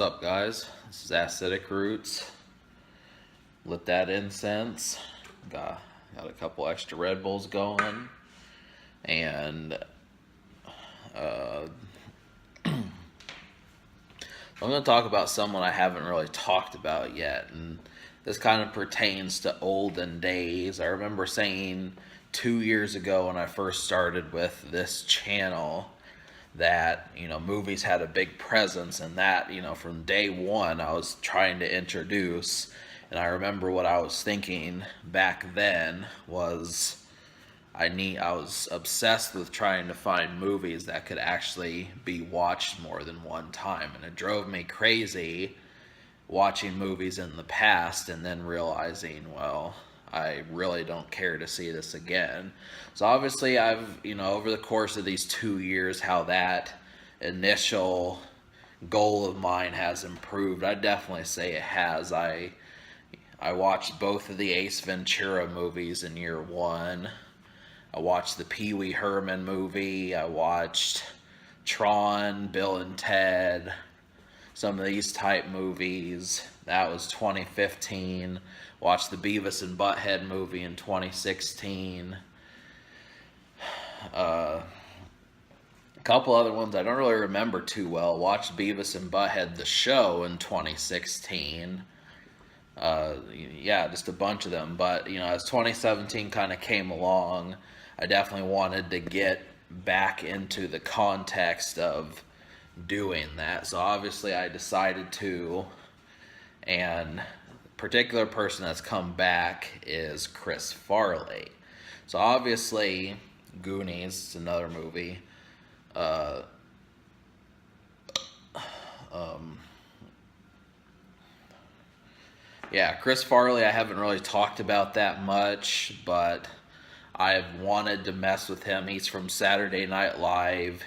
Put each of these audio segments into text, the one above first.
up, guys? This is Acidic Roots. Lit that incense. Got a couple extra Red Bulls going. And I'm going to talk about someone I haven't really talked about yet. And this kind of pertains to olden days. I remember saying 2 years ago when I first started with this channel that, movies had a big presence, and that, from day one I was trying to introduce. And I remember what I was thinking back then was I was obsessed with trying to find movies that could actually be watched more than one time, and it drove me crazy watching movies in the past and then realizing, well, I really don't care to see this again. So obviously I've, over the course of these 2 years, how that initial goal of mine has improved. I definitely say it has. I watched both of the Ace Ventura movies in year one. I watched the Pee Wee Herman movie. I watched Tron, Bill and Ted, some of these type movies. That was 2015. Watched the Beavis and Butthead movie in 2016. A couple other ones I don't really remember too well. Watched Beavis and Butthead the show in 2016. Just a bunch of them. But, as 2017 kind of came along, I definitely wanted to get back into the context of doing that. So obviously I decided to, and particular person that's come back is Chris Farley. So obviously Goonies is another movie. Chris Farley I haven't really talked about that much, but I've wanted to mess with him. He's from Saturday Night Live.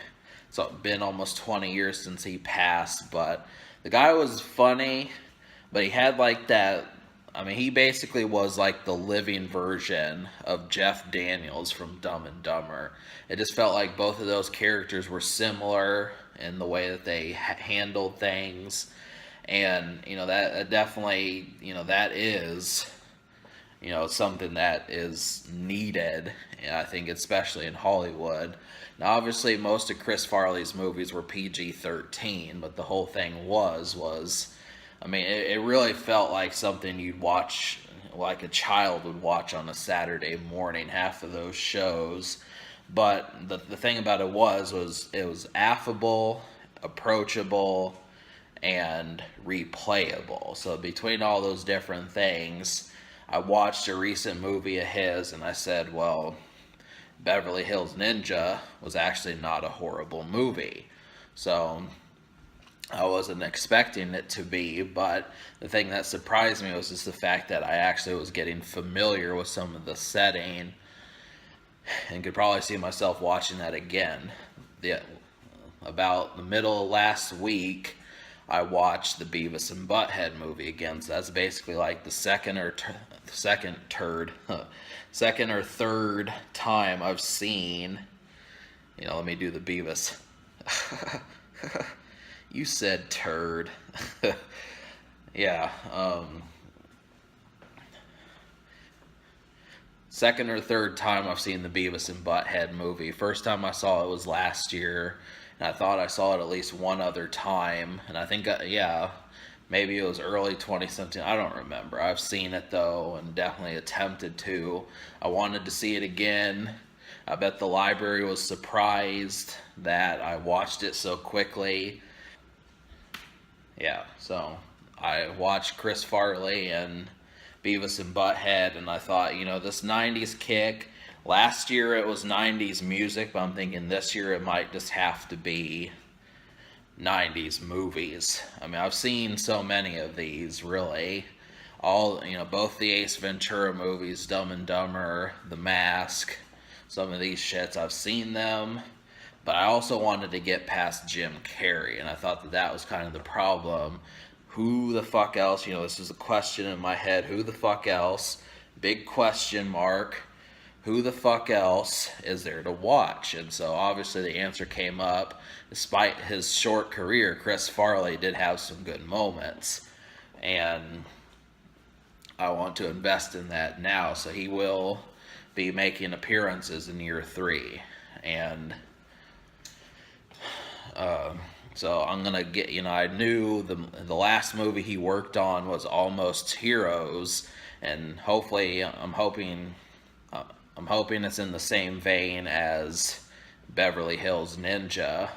It's been almost 20 years since he passed, but the guy was funny. But he had that, he basically was like the living version of Jeff Daniels from Dumb and Dumber. It just felt like both of those characters were similar in the way that they handled things. And, that definitely, that is, something that is needed, I think, especially in Hollywood. Now, obviously, most of Chris Farley's movies were PG-13, but the whole thing was it really felt like something you'd watch, like a child would watch on a Saturday morning, half of those shows. But the thing about it was it was affable, approachable, and replayable. So between all those different things, I watched a recent movie of his, and I said, well, Beverly Hills Ninja was actually not a horrible movie. So I wasn't expecting it to be, but the thing that surprised me was just the fact that I actually was getting familiar with some of the setting and could probably see myself watching that again. About the middle of last week, I watched the Beavis and Butthead movie again, so that's basically like the second or third time I've seen, let me do the Beavis. You said turd. Second or third time I've seen the Beavis and Butthead movie. First time I saw it was last year, and I thought I saw it at least one other time. And I think, maybe it was early 2017. I don't remember. I've seen it, though, and definitely attempted to. I wanted to see it again. I bet the library was surprised that I watched it so quickly. So I watched Chris Farley and Beavis and Butthead, and I thought, this 90s kick, last year it was 90s music, but I'm thinking this year it might just have to be 90s movies. I've seen so many of these, really. All, both the Ace Ventura movies, Dumb and Dumber, The Mask, some of these shits, I've seen them. But I also wanted to get past Jim Carrey, and I thought that was kind of the problem. Who the fuck else? This is a question in my head. Who the fuck else? Big question mark. who the fuck else is there to watch? And so obviously the answer came up. Despite his short career, Chris Farley did have some good moments. And I want to invest in that now. So he will be making appearances in year 3. And so I'm going to get, I knew the last movie he worked on was Almost Heroes. And hopefully, I'm hoping it's in the same vein as Beverly Hills Ninja.